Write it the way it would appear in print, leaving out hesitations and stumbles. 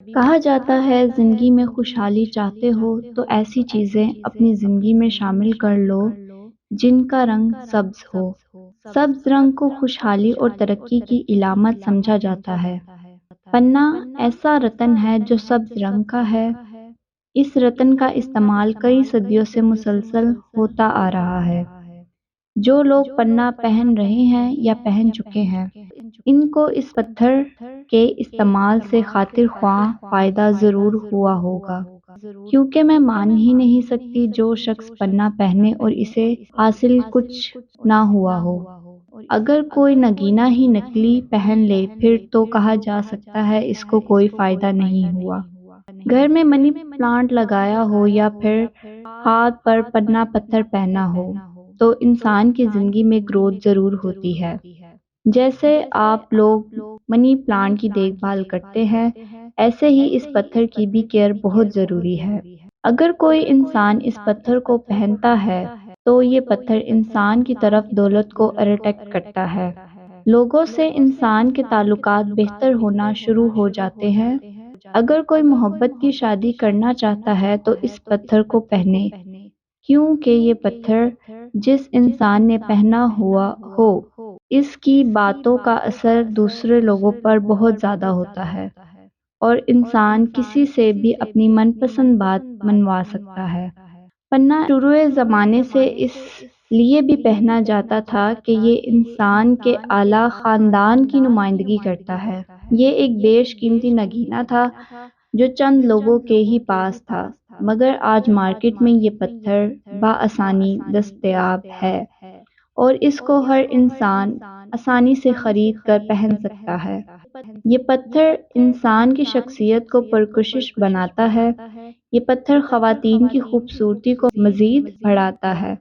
کہا جاتا ہے زندگی میں خوشحالی چاہتے ہو تو ایسی چیزیں اپنی زندگی میں شامل کر لو جن کا رنگ سبز ہو۔ سبز رنگ کو خوشحالی اور ترقی کی علامت سمجھا جاتا ہے۔ پنا ایسا رتن ہے جو سبز رنگ کا ہے۔ اس رتن کا استعمال کئی صدیوں سے مسلسل ہوتا آ رہا ہے۔ جو لوگ پنا پہن رہے ہیں یا پہن چکے ہیں، ان کو اس پتھر کے استعمال سے خاطر خواہ فائدہ ضرور ہوا ہوگا، کیونکہ میں مان ہی نہیں سکتی جو شخص پنا پہنے اور اسے حاصل کچھ نہ ہوا ہو۔ اگر کوئی نگینہ ہی نکلی پہن لے پھر تو کہا جا سکتا ہے اس کو کوئی فائدہ نہیں ہوا۔ گھر میں منی پلانٹ لگایا ہو یا پھر ہاتھ پر پنا پتھر پہنا ہو تو انسان کی زندگی میں گروتھ ضرور ہوتی ہے۔ جیسے آپ لوگ منی پلانٹ کی دیکھ بھال کرتے ہیں، ایسے ہی اس پتھر کی بھی کیئر بہت ضروری ہے۔ اگر کوئی انسان اس پتھر کو پہنتا ہے تو یہ پتھر انسان کی طرف دولت کو اٹریکٹ کرتا ہے۔ لوگوں سے انسان کے تعلقات بہتر ہونا شروع ہو جاتے ہیں۔ اگر کوئی محبت کی شادی کرنا چاہتا ہے تو اس پتھر کو پہنے، کیونکہ یہ پتھر جس انسان نے پہنا ہوا ہو، اس کی باتوں کا اثر دوسرے لوگوں پر بہت زیادہ ہوتا ہے اور انسان کسی سے بھی اپنی من پسند بات منوا سکتا ہے۔ پنا شروع زمانے سے اس لیے بھی پہنا جاتا تھا کہ یہ انسان کے اعلیٰ خاندان کی نمائندگی کرتا ہے۔ یہ ایک بیش قیمتی نگینہ تھا جو چند لوگوں کے ہی پاس تھا، مگر آج مارکیٹ میں یہ پتھر بآسانی دستیاب ہے اور اس کو ہر انسان آسانی سے خرید کر پہن سکتا ہے۔ یہ پتھر انسان کی شخصیت کو پرکشش بناتا ہے۔ یہ پتھر خواتین کی خوبصورتی کو مزید بڑھاتا ہے۔